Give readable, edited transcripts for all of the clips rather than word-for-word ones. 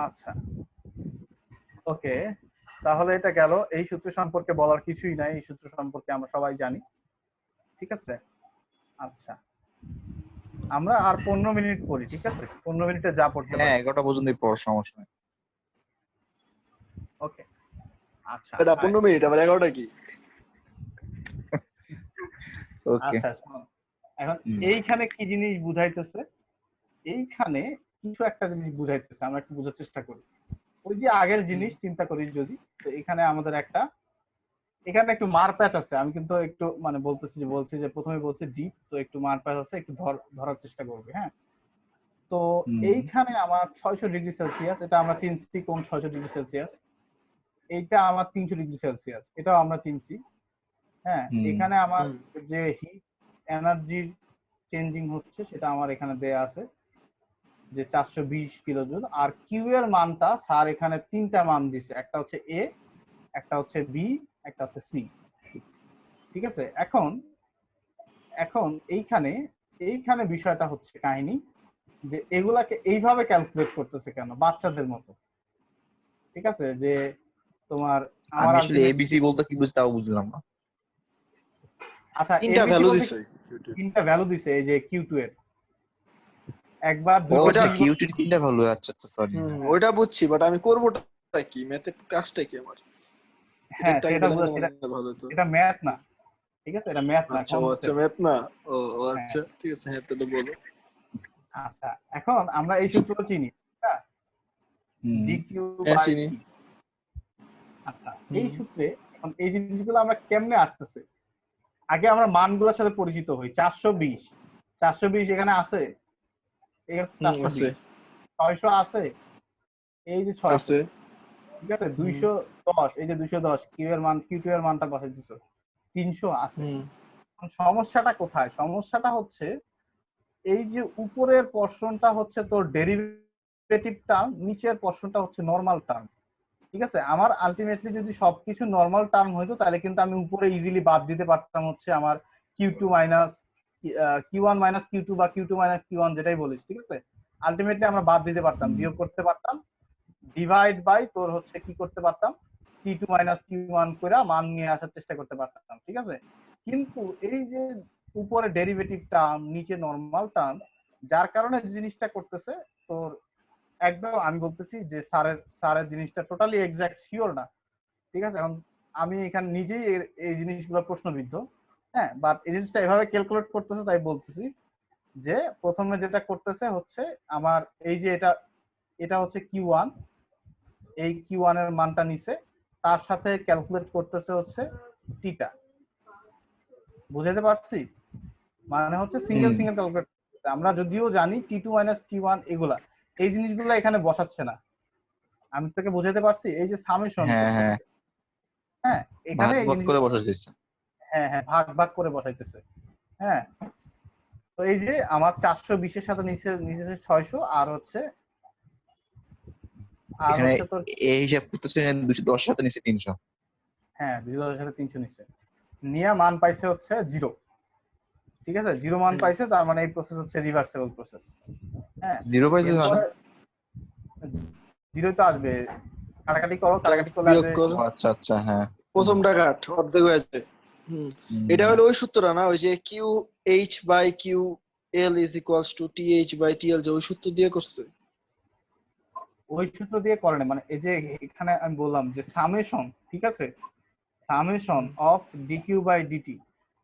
আচ্ছা, ওকে, তাহলে এটা গেল। এই সূত্র সম্পর্কে বলার কিছুই নাই, এই সূত্র সম্পর্কে আমরা সবাই জানি, ঠিক আছে। আচ্ছা, আমরা আর 15 মিনিট পড়ি, ঠিক আছে, 15 মিনিটে যা পড়তে হ্যাঁ, পারি। 11টা পর্যন্তই পড়ার সমস্যা নেই। ওকে, আচ্ছা। এটা 15 মিনিট, আবার 11টা কি? ওকে। আচ্ছা, শোনো, এখন এইখানে কি জিনিস বুঝাইতেছে, এইখানে কিছু একটা জিনিস বুঝাইতেছে, আমরা একটু বোঝার চেষ্টা করি। ওই যে আগের জিনিস চিন্তা করি যদি, তো এখানে আমাদের এখানে একটু মারপ্যাচ আছে। আমি কিন্তু একটু মানে বলছি যে প্রথমে বলছি ডিপ, তো একটু মারপ্যাচ আছে, একটু ধরার চেষ্টা করবে। হ্যাঁ, তো এইখানে আমার 600 ডিগ্রি সেলসিয়াস, এটা আমরা চিনছি কোন 600 ডিগ্রি সেলসিয়াস, এইটা আমার 300 ডিগ্রি সেলসিয়াস, এটাও আমরা চিনছি। হ্যাঁ, এখানে আমার যে হিট এনার্জির চেঞ্জিং হচ্ছে সেটা আমার এখানে দেয়া আছে যে 420 কিলোজুল। আর কিউ এর মানটা স্যার এখানে তিনটা মান দিছে, একটা হচ্ছে এ, একটা হচ্ছে বি, একটা হচ্ছে সি, ঠিক আছে। এখন এখন এইখানে বিষয়টা হচ্ছে কাহিনী যে এগুলাকে এইভাবে ক্যালকুলেট করতেছে কেন বাচ্চাদের মতো, ঠিক আছে, যে তোমার আমার আমি আসলে আলটিমেটলি এবিসি বলতে কি বুঝি তাও বুঝলাম না। আচ্ছা, তিনটা এবিসি ভ্যালু বলতে দিছে। তিনটা ভ্যালু দিছে, এই যে কিউ2 এর একবার ও দুইবার আচ্ছা, তিনবার। কিউটির 3টা ভ্যালু। আচ্ছা আচ্ছা, সরি। ওইটা বুঝছি, বাট আমি করবোটা কি, ম্যাথের কাজটা কি আমার? হ্যাঁ, এটা সেটা বলে বুঝা, দিলে ভালো হতো। এটা ম্যাথ না, ঠিক আছে, এটা ম্যাথ না, আচ্ছা, ও আচ্ছা, কনসেপ্ট। ম্যাথ না। ও আচ্ছা, ঠিক আছে, হ্যাঁ, তাহলে বলো। আচ্ছা, এখন আমরা এই সূত্র চিনি, ডিকিউ হ্যাঁ, বাই চিনি। টি। আচ্ছা, এই সূত্রে এখন এই জিনিসগুলো আমরা কেমনে আসতেছে, আগে আমরা মানগুলোর সাথে পরিচিত হই। 420 এখানে আছে, এই হচ্ছে 420, 600 আছে, এই যে 600, আছে। ঠিক আছে, 210, এই যে 210, কিউ2 এর মানটা বসাই দিছো, 300 আছে। সমস্যাটা কোথায়? সমস্যাটা হচ্ছে এই যে উপরের পোরশনটা হচ্ছে তোর ডেরিভেটিভ টার্ম, নিচের পোরশনটা হচ্ছে নরমাল টার্ম, ঠিক আছে। আমার আলটিমেটলি যদি সবকিছু নরমাল টার্ম হইতো তাহলে কিন্তু আমি উপরে ইজিলি বাদ দিতে পারতাম হচ্ছে আমার কিউ2 মাইনাস কিউ1 মাইনাস কিউ2 বা কিউ2 মাইনাস কিউ1, যেটাই বলিস, ঠিক আছে। আলটিমেটলি আমরা বাদ দিতে পারতাম, বিয়োগ করতে পারতাম, ডিভাইড বাই তোর হচ্ছে কি করতে পারতাম, টি2 মাইনাস কিউ1 করে মান নিয়ে আসার চেষ্টা করতে পারতাম, ঠিক আছে। কিন্তু এই যে উপরে ডেরিভেটিভ টার্ম, নিচে নরমাল টার্ম, যার কারণে জিনিসটা করতেছে তোর একদম, আমি বলতেছি যে স্যারের জিনিসটা টোটালি এক্সাক্ট শিওর না, ঠিক আছে। এখন আমি এখানে নিজেই এই জিনিসগুলো প্রশ্নবিদ্ধ। হ্যাঁ, বাট এই জিনিসটা এভাবে ক্যালকুলেট করতেছে, তাই বলতেছি যে প্রথমে যেটা করতেছে হচ্ছে আমার এই যে এটা হচ্ছে কিউ1, এই কিউ1 এর মানটা নিছে, তার সাথে ক্যালকুলেট করতেছে হচ্ছে টিটা। বুঝাতে পারছি? মানে হচ্ছে সিঙ্গেল ক্যালকুলেট। আমরা যদিও জানি টি2 মাইনাস টি1 এগুলা, এই জিনিসগুলো এখানে বসাচ্ছে না। আমি তোকে বোঝাতে পারছি? এই যে সামেশন হ্যাঁ হ্যাঁ, করতেছে, হ্যাঁ, এখানে এই ভাগ করে জিনিসগুলো বসে দিচ্ছে। হ্যাঁ হ্যাঁ, ভাগ করে বসাইতেছে। হ্যাঁ, তো এই যে আমার 420 এর সাথে নিচে 600, আর এখানে হচ্ছে তোর এই হিসাব করতেছে 210 সাথে নিচে 300। হ্যাঁ 200 এর সাথে 300 নিচে নিয়ে মান পাইছে হচ্ছে 0, ঠিক আছে। 0 মান পাইছে, তার মানে এই প্রসেস হচ্ছে রিভার্সিবল প্রসেস। হ্যাঁ, 0 পাইছে মানে? এরপরে 0 তো আসবে, কাটাকাটি করলে বিয়োগ আসবে। কর। আচ্ছা আচ্ছা, হ্যাঁ। প্রথমটা কাট, অর্ধেক হয়েছে। এটা হলো ওই সূত্র না, ওই যে Q H by Q L is equals to T H by T L, যে ওই সূত্র দিয়ে করছে। ওই সূত্র দিয়ে করে না, মানে এই যে এখানে আমি বললাম যে সামেশন, ঠিক আছে, summation of dq by dt,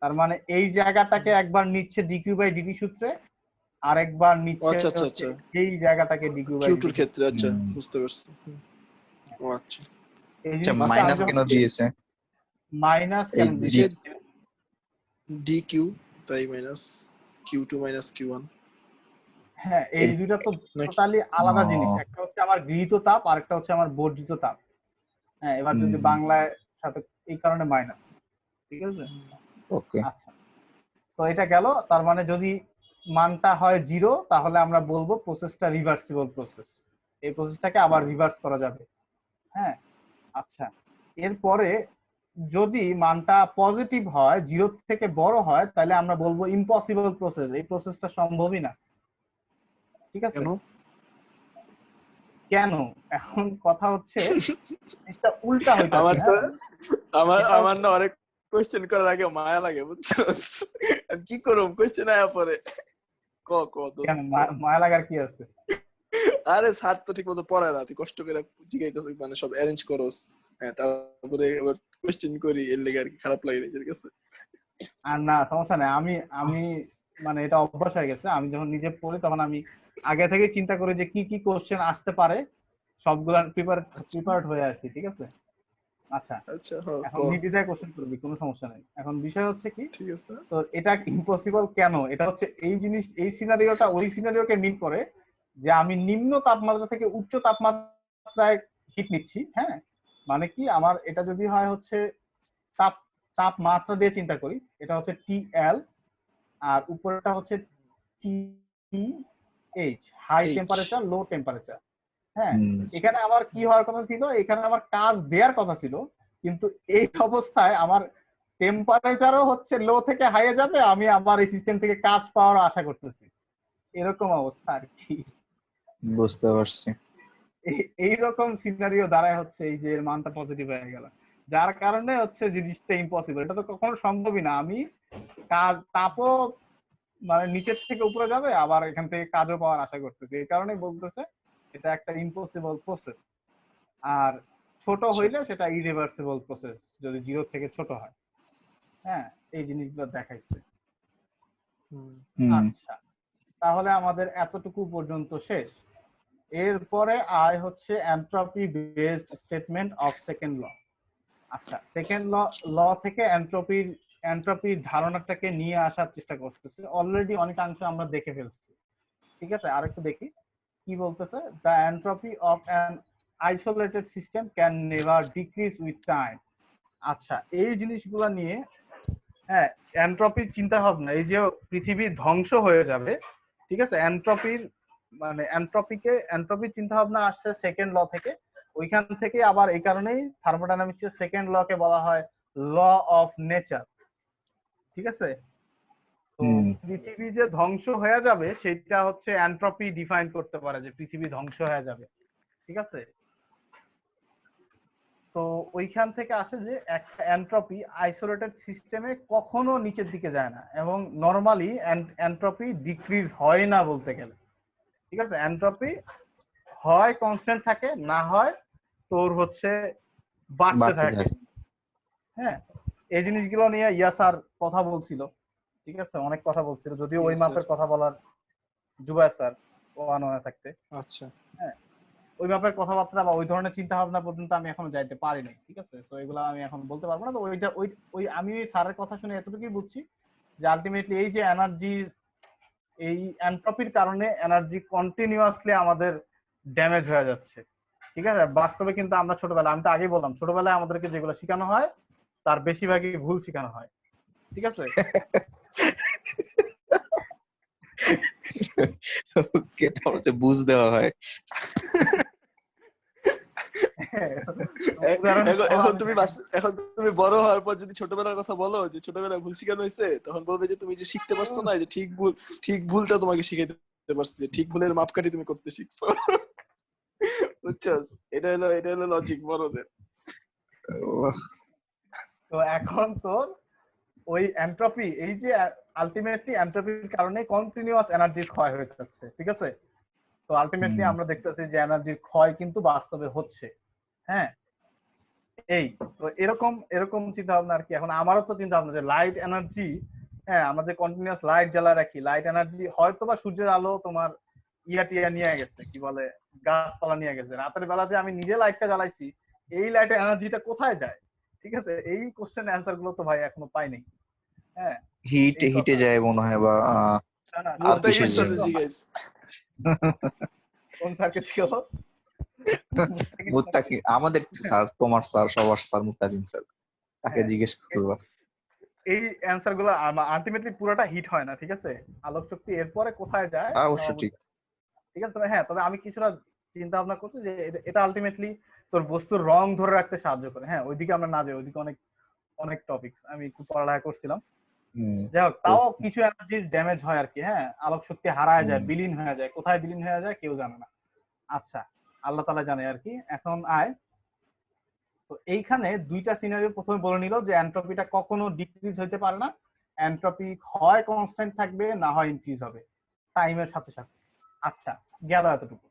তার মানে এই জায়গাটাকে একবার নিচ্ছে ডিকিউ বাই ডিটি সূত্রে, আর একবার নিচ্ছে আচ্ছা আচ্ছা হচ্ছে আচ্ছা, এই জায়গাটাকে ডিকিউ বাই কিউ ডিটি টুর ক্ষেত্রে। আচ্ছা, বুঝতে পারছি। ও আচ্ছা, এই আচ্ছা, জিনিসটা আমি মাইনাস যখন কেন দিয়েছে? মাইনাস এই কেন দিছে, ডি কিউ, তাই minus q two minus q one. হ্যাঁ, এই দুইটা তো নাকি? টোটালি আলাদা জিনিস। একটা হচ্ছে আমার গৃহীত তাপ, আর একটা হচ্ছে আমার বর্জিত তাপ। হ্যাঁ, এবার যদি বাংলায় সাথে এই কারণে মাইনাস, ঠিক আছে। ওকে। আচ্ছা, তো এটা গেল। তার মানে যদি মানটা হয় 0, তাহলে আমরা বলবো প্রসেসটা রিভার্সিবল প্রসেস, এই প্রসেসটাকে আবার রিভার্স করা যাবে। হ্যাঁ, আচ্ছা, এরপরে যদি মানটা পজিটিভ হয়, 0 থেকে বড় হয়, তাহলে আমরা বলবো ইম্পসিবল প্রসেস, এই প্রসেসটা সম্ভবই না, ঠিক আছে। কেন? কেন? এখন কথা হচ্ছে জিনিসটা উল্টা হইতাছে। আমার তো আমার এটা আমার না অনেক কোশ্চেন করার আগে মায়া লাগে বুঝছো, আর কি করব কোশ্চেন আয়া পরে ক ক কেন দোস্ত। মায়া লাগার কি আছে? আরে স্যার তো ঠিক মতো পড়ায় না, তুই কষ্ট করে জিগাইতেছিস মানে সব অ্যারেঞ্জ করস, হ্যাঁ তারপরে আবার কোশ্চেন করি, এর লেগে আর কি খারাপ লাগে নিজের কাছে। আর না সমস্যা নেই, আমি আমি মানে এটা অভ্যাস হয়ে গেছে। আমি যখন নিজে পড়ি তখন আমি আগে থেকে চিন্তা করি যে কি কি কোশ্চেন আসতে পারে, সবগুলা প্রিপারেড হয়ে আসি, ঠিক আছে? আচ্ছা, আচ্ছা হ্যাঁ ক, এখন নির্দ্বিধায় কোশ্চেন করবি, কোনো সমস্যা নেই। এখন বিষয় হচ্ছে কি, ঠিক আছে। তো এটা ইম্পসিবল কেন? এটা হচ্ছে এই জিনিস, এই সিনারিওটা ওই সিনারিওকে মিন করে যে আমি নিম্ন তাপমাত্রা থেকে উচ্চ তাপমাত্রায় হিট নিচ্ছি। হ্যাঁ, মানে কি, আমার এটা যদি হয় হচ্ছে তাপ তাপমাত্রা দিয়ে চিন্তা করি, এটা হচ্ছে টিএল, আর উপরেটা হচ্ছে TH, high temperature low temperature. হ্যাঁ, এখানে আমার কি হওয়ার কথা ছিল, এখানে আমার কাজ দেওয়ার কথা ছিল, কিন্তু এই অবস্থায় আমার টেম্পারেচারও হচ্ছে লো থেকে হাইয়ে যাবে, আমি আবার এই সিস্টেম থেকে কাজ পাওয়ার আশা করতেছি, এরকম অবস্থা আর কি। বুঝতে পারছি। এইরকম সিনারিও দাঁড়ায় হচ্ছে এই যে এর মানটা পজিটিভ হয়ে গেল, যার কারণে হচ্ছে জিনিসটা ইম্পসিবল। এটা তো কখনো সম্ভবই না। আমি কাজ তাপও মানে নিচের থেকে উপরে যাবে, আবার এখান থেকে কাজও পাওয়ার আশা করতেছি, এই কারণেই বলতেছে এটা একটা ইম্পসিবল প্রসেস। আর ছোট হইলে সেটা ইরিভার্সিবল প্রসেস, যদি জিরো থেকে ছোট হয়। হ্যাঁ, এই জিনিসগুলো দেখাইছে। আচ্ছা, তাহলে আমাদের এতটুকু পর্যন্ত শেষ। এরপরে আয় হচ্ছে entropy based statement of second law. আচ্ছা, সেকেন্ড ল থেকে এন্ট্রপির ধারণাটাকে নিয়ে আসার চেষ্টা করতেছে। অলরেডি অনেকাংশ আমরা দেখে ফেলছি, ঠিক আছে? আরেকটু দেখি কি বলতেছে। The entropy of an isolated system can never decrease with time. আচ্ছা, এই জিনিসগুলা নিয়ে, হ্যাঁ, এন্ট্রপির চিন্তা ভাবনা, এই যে পৃথিবী ধ্বংস হয়ে যাবে, ঠিক আছে, এন্ট্রপির মানে এন্ট্রপির চিন্তা ভাবনা আসছে সেকেন্ড ল থেকে। ওইখান থেকে আবার এই কারণেই থার্মোডাইনামিক্সের সেকেন্ড ল কে বলা হয় ল অফ নেচার, ঠিক আছে? তো পৃথিবী যে ধ্বংস হয়ে যাবে সেটা হচ্ছে এন্ট্রপি ডিফাইন করতে পারে যে পৃথিবী ধ্বংস হয়ে যাবে, ঠিক আছে? তো ওইখান থেকে আসে যে একটা এন্ট্রপি আইসোলেটেড সিস্টেমে কখনো নিচের দিকে যায় না, এবং নরমালি এন্ট্রপি ডিক্রিজ হয় না বলতে গেলে, ঠিক আছে? এন্ট্রপি হয় কনস্ট্যান্ট থাকে, না হয় তোর হচ্ছে বাড়তে থাকে। হ্যাঁ, এই জিনিসগুলো নিয়ে ইয়াসার কথা বলছিল, ঠিক আছে, অনেক কথা বলছিল, যদিও ওই মাপের কথা বলার জুবায়ের স্যার ও আনোয়ার থাকতে। আচ্ছা, হ্যাঁ, ওই ব্যাপারে কথাবার্তা বা ওই ধরনের চিন্তা ভাবনা পর্যন্ত আমি এখনো যাইতে পারিনি, ঠিক আছে? তো এগুলো আমি এখন বলতে পারবো না। তো ওইটা ওই আমি ওই স্যারের কথা শুনে এতটুকুই বুঝছি যে আলটিমেটলি এই যে এনার্জি, এই এন্ট্রপির কারণে এনার্জি কন্টিনিউয়াসলি আমাদের ড্যামেজ হয়ে যাচ্ছে, ঠিক আছে? বাস্তবে কিন্তু আমরা ছোটবেলায়, আমি তো আগেই বললাম, ছোটবেলায় আমাদেরকে যেগুলো শেখানো হয় তার বেশিরভাগই ভুল শেখানো হয়, ঠিক আছে? ওকে, হচ্ছে বুঝ দেওয়া হয়। এখন তুমি বড় হওয়ার পর যদি ছোটবেলার কথা বলো যে ছোটবেলায় ভুল শিখানো হয়েছে, তখন বলবে যে তুমি যে শিখতে পারছো না, যে ঠিক ভুলটা তোমাকে শিখাইতে পারছে, যে ঠিক ভুলের মাপকাঠি তুমি করতে শিখছো। বুঝছস? এটা হলো লজিক বড়দের। তো এখন তোর ওই এন্ট্রপি, এই যে আলটিমেটলি এন্ট্রপির কারণে কন্টিনিউয়াস এনার্জির ক্ষয় হয়ে যাচ্ছে, ঠিক আছে? তো আলটিমেটলি আমরা দেখতেছি যে এনার্জির ক্ষয় কিন্তু বাস্তবে হচ্ছে। হ্যাঁ, এই তো এরকম চিন্তা ভাবনা আর কি। এখন আমারও তো চিন্তা ভাবনা যে লাইট এনার্জি, হ্যাঁ, আমরা যে কন্টিনিউয়াস লাইট জ্বালা রাখি, লাইট এনার্জি হয়তো বা সূর্যের আলো তোমার টিয়া নিয়ে গেছে, কি বলে, গাছপালা নিয়ে গেছে। রাতের বেলা যে আমি নিজে লাইটটা জ্বালাইছি, এই লাইটের এনার্জিটা কোথায় যায়? ঠিক আছে, এই কোশ্চেন অ্যান্সার গুলো তো ভাই এখনো পাইনি। হ্যাঁ, হিটে যায় মনে হয়, বা আর কিসের যায়। কোন স্যারকে ছিল? মুত্তাকিন, আমাদের স্যার, তোমার স্যার, সবার স্যার মুত্তাকিন স্যার, তাকে জিজ্ঞেস করবা। এই অ্যান্সার গুলো আলটিমেটলি পুরোটা হিট হয় না, ঠিক আছে? আলোক শক্তি এরপরে কোথায় যায় অবশ্য ঠিক। ঠিক আছে। তবে হ্যাঁ, তবে আমি কিছুটা চিন্তা ভাবনা করছি যে এটা আলটিমেটলি তোর বস্তুর রং ধরে রাখতে সাহায্য করে। হ্যাঁ, ওইদিকে আমরা না যাই, ওইদিকে অনেক অনেক টপিকস আমি একটু পড়ালেখা করছিলাম। যাই হোক, তাও কিছু এনার্জির ড্যামেজ হয় আর কি। হ্যাঁ, আলোক শক্তি হারায় যায়, বিলীন হয়ে যায়, কোথায় বিলীন হয়ে যায় কেউ জানে না। আচ্ছা, আল্লাহ তাআলা জানে আর কি। এখন আয়, তো এইখানে দুইটা সিনারিও প্রথমে বলে নিল যে এন্ট্রপিটা কখনো ডিক্রিজ হইতে পারে না, এন্ট্রপি হয় কনস্ট্যান্ট থাকবে না হয় ইনক্রিজ হবে টাইমের সাথে সাথে। আচ্ছা, গেল এতটুকু।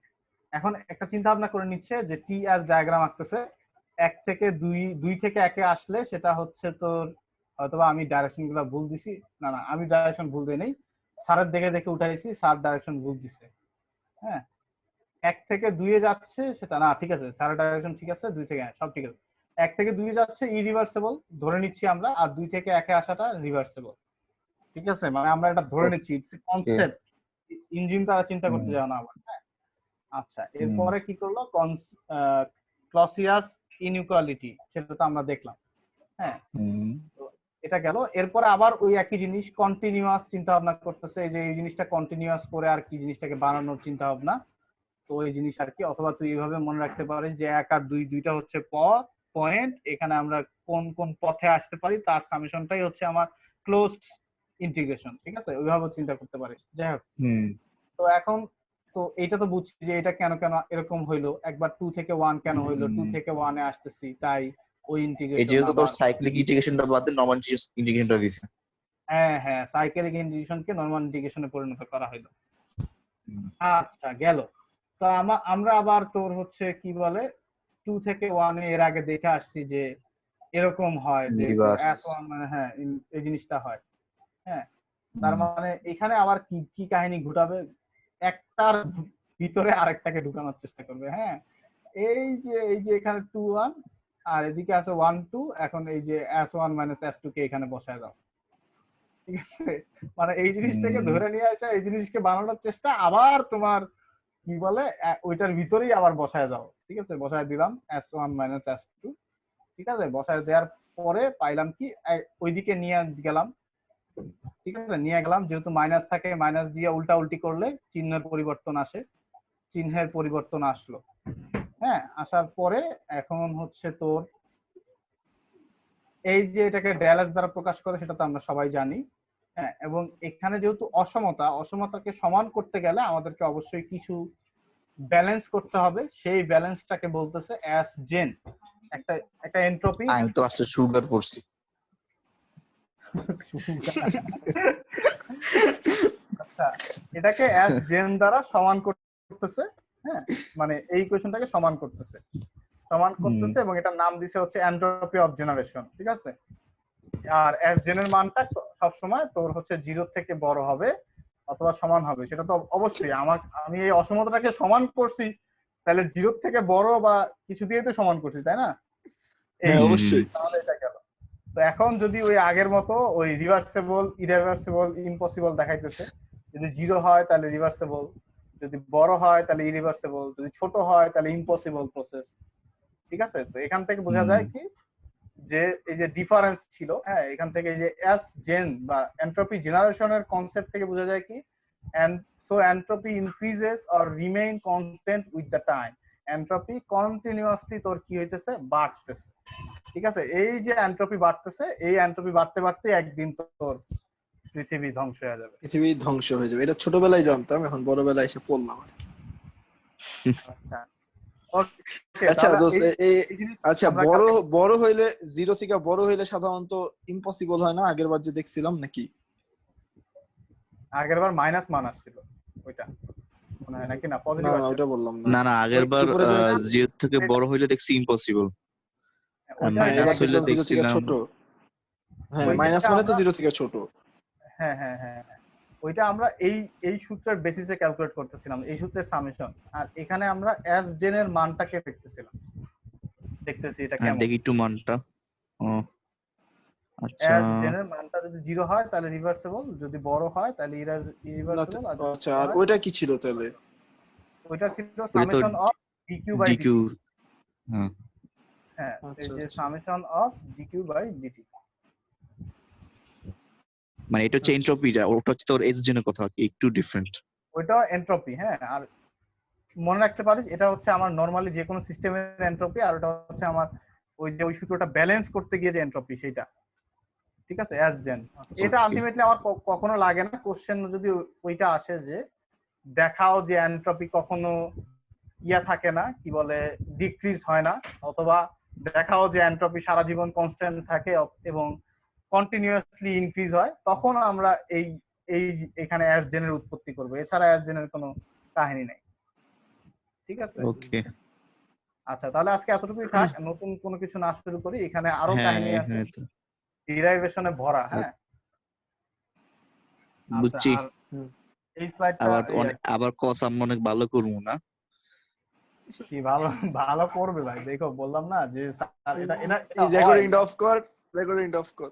এখন একটা চিন্তা ভাবনা করে নিচ্ছে যে টি এস ডায়াগ্রাম আঁকতেছে, 1 থেকে 2, 2 থেকে 1 এ আসলে সেটা হচ্ছে তোর, হয়তোবা আমি ডাইরেকশন গুলো ভুল দিছি, না না আমি ডাইরেকশন ভুল দেই নাই, স্যারের দেখে দেখে উঠাইছি, স্যার ডাইরেকশন ভুল দিছে। হ্যাঁ, 1 থেকে 2 এ যাচ্ছে সেটা না, ঠিক আছে স্যারের ডাইরেকশন ঠিক আছে, 2 থেকে সব ঠিক আছে। 1 থেকে 2 এ যাচ্ছে ইরিভার্সেবল ধরে নিচ্ছি আমরা, আর 2 থেকে 1 এ আসাটা রিভার্সেবল। ঠিক আছে, মানে আমরা এটা ধরে নিচ্ছি, ইটস এ কনসেপ্ট, ইঞ্জিন তারা চিন্তা করতে যাও না আবার। হ্যাঁ, আচ্ছা এরপরে কি করলো, ক্লসিয়াস ইনইকুয়ালিটি, সেটা তো আমরা দেখলাম। হ্যাঁ, তো এটা গেল। এরপরে আবার ওই একই জিনিস কন্টিনিউয়াস চিন্তা ভাবনা করতেছে, এই যে এই জিনিসটা কন্টিনিউয়াস করে আর কি জিনিসটাকে বানানোর চিন্তা ভাবনা। তো এই জিনিস আর কি, অথবা তুই এইভাবে মনে রাখতে পারিস যে 1 আর 2 দুইটা হচ্ছে পয়েন্ট, এখানে আমরা কোন কোন পথে আসতে পারি তার সামেশনটাই হচ্ছে আমার ক্লোজড ইন্টিগ্রেশন। ঠিক আছে, ওইভাবে চিন্তা করতে পারিস। যাই হোক, তো এখন তো এইটা তো বুঝছি যে এটা কেন কেন এরকম হইলো, একবার 2 থেকে 1 কেন হইলো, 2 থেকে 1 এ আসতেছি তাই ওই ইন্টিগ্রেশন। এই যেহেতু তোর সাইক্লিক ইন্টিগ্রেশনটা বাদ দিয়ে নরমাল ইন্টিগ্রেশনটা দিছে। হ্যাঁ হ্যাঁ, সাইক্লিক ইন্টিগ্রেশনকে নরমাল ইন্টিগ্রেশনে পরিণত করা হইলো। আচ্ছা গেল। তো আমরা আবার তোর হচ্ছে কি বলে 2 থেকে 1 এর আগে দেখে আসছি যে এরকম হয় যে S1 মানে হ্যাঁ এই জিনিসটা হয়। হ্যাঁ, তার মানে এখানে আবার কি কি কাহিনী ঘটাবে, একটার ভিতরে আরেকটাকে ঢুকানোর চেষ্টা করবে। হ্যাঁ, এই যে এখানে 2 1 আর এদিকে আছে 1 2, এখন এই যে S1 S2 কে এখানে বসায় দাও। ঠিক আছে, মানে এই জিনিসটাকে ধরে নিয়ে আসা, এই জিনিসকে বানানোর চেষ্টা, আবার তোমার কি বলে ওইটার ভিতরেই আবার বসায় দাও। ঠিক আছে, বসায় দিলাম S1 S2। ঠিক আছে, বসায় দেওয়ার পরে পাইলাম কি, ওইদিকে নিয়ে গেলাম। ঠিক আছে, নিয়ে গেলাম, যেহেতু মাইনাস থাকে মাইনাস দিয়ে উল্টা উল্টি করলে চিহ্নের পরিবর্তন আসে, চিহ্নের পরিবর্তন আসলো। হ্যাঁ, আসার পরে এখন হচ্ছে তোর এই যে এটাকে ড্যালাস দ্বারা প্রকাশ করে সেটা তো আমরা সবাই জানি। হ্যাঁ, এবং এখানে যেহেতু অসমতাকে সমান করতে গেলে আমাদেরকে অবশ্যই কিছু ব্যালেন্স করতে হবে, সেই ব্যালেন্সটাকে বলতেছে অ্যাস জেন, একটা এন্ট্রপি। আমি তো আসলে সুগার পড়ছি। আচ্ছা, এটাকে অ্যাস জেন দ্বারা সমান করতেছে। হ্যাঁ, মানে এই ইকুয়েশনটাকে সমান করতেছে এবং এটার নাম দিছে হচ্ছে এন্ট্রপি অফ জেনারেশন। ঠিক আছে, আর অ্যাস জেনের মানটা সব সময় তোর হচ্ছে 0 থেকে বড় হবে অথবা সমান হবে, সেটা তো অবশ্যই। আমি এই অসমতাটাকে সমান করছি, তাহলে 0 থেকে বড় বা কিছু দিয়ে তো সমান করছি, তাই না? এই অবশ্যই। তাহলে এটা গেল। তো এখন যদি ওই আগের মতো ওই রিভার্সেবল, ইরিভার্সেবল, ইম্পসিবল দেখাইতেছে, যদি 0 হয় তাহলে রিভার্সেবল, যদি বড় হয় তাহলে ইরিভার্সেবল, যদি ছোট হয় তাহলে ইম্পসিবল প্রসেস। ঠিক আছে, তো এখান থেকে বোঝা যায় কি যে এই যে ডিফারেন্স ছিল, হ্যাঁ, এখান থেকে যে এস জেন বা এন্ট্রপি জেনারেশনের কনসেপ্ট থেকে বোঝা যায় কি, and so entropy increases or remain constant with the time. Entropy continuously তোর কি হইতেছে, বাড়তেছে। ঠিক আছে, এই যে এন্ট্রপি বাড়তেছে, এই এন্ট্রপি বাড়তে বাড়তে একদিন তোর পৃথিবী ধ্বংস হয়ে যাবে। পৃথিবী ধ্বংস হয়ে যাবে, এটা ছোটবেলায় জানতাম, এখন বড়বেলায় এসে পড়লাম আর কি। আচ্ছা আচ্ছা দোস্ত, আচ্ছা বড় হইলে 0 থেকে বড় হইলে সাধারণত ইম্পসিবল হয় না, আগেরবার যে দেখছিলাম নাকি? আগেরবার মাইনাস মান আসছিল, ওইটা মনে হয় নাকি? না, পজিটিভ না আসছিল। ওটা বললাম না। না না, আগেরবার 0 থেকে বড় হইলে দেখছি ইম্পসিবল, মাইনাস হইলে দেখছিলাম ছোট। হ্যাঁ, মাইনাস মানে তো 0 থেকে ছোট। হ্যাঁ হ্যাঁ হ্যাঁ, ওইটা আমরা এই সূত্রের বেসিসে ক্যালকুলেট করতেছিলাম, এই সূত্রের সামেশন। আর এখানে আমরা এস জেন এর মানটাকে দেখতেছি এটা কেমন। দেখি একটু মানটা। আচ্ছা, এস জেন এর মানটা যদি 0 হয় তাহলে রিভার্সেবল, যদি বড় হয় তাহলে ইরিভার্সেবল। আচ্ছা, আর ওইটা কি ছিল তাহলে? ওইটা ছিল summation of dq by dt. হ্যাঁ, এই যে summation of dq by dt, মানে এটা হচ্ছে এন্ট্রপিটা, ওটা হচ্ছে তোর এস জেনের কথা, একটু ডিফারেন্ট। ওইটা এন্ট্রপি। হ্যাঁ, আর মনে রাখতে পারিস এটা হচ্ছে আমার নরমালি যে কোনো সিস্টেমের এন্ট্রপি, আর ওটা হচ্ছে আমার ওই সূত্রটা ব্যালেন্স করতে গিয়ে যে এন্ট্রপি সেইটা। ঠিক আছে, অ্যাস জেন। এটা আলটিমেটলি আমার কখনো লাগে না, কোশ্চেন যদি ওইটা আসে যে দেখাও যে এন্ট্রপি কখনো ইয়া থাকে না, কি বলে, ডিক্রিজ হয় না, অথবা দেখাও যে এন্ট্রপি সারা জীবন কনস্ট্যান্ট থাকে এবং কন্টিনিউয়াসলি ইনক্রিজ হয়, তখন আমরা এই এই এখানে অ্যাস জেনের উৎপত্তি করব। এছাড়া অ্যাস জেনের কোনো কাহিনী নাই। ঠিক আছে? ওকে। আচ্ছা, তাহলে আজকে এতটুকুই থাক, নতুন কোনো কিছু না শুরু করি। এখানে আরো হ্যাঁ কাহিনী আছে, এখানে তো ডিরাইভেশনে ভরা। হ্যাঁ, আচ্ছা, বুঝছি। আর এই স্লাইডটা আবার কসাম অনেক ভালো করবো না? কি ভালো ভালো করবে ভাই, দেখো বললাম না যে স্যার এটা এটা রেকর্ডিং অফ কর, রেকর্ডিং অফ কর।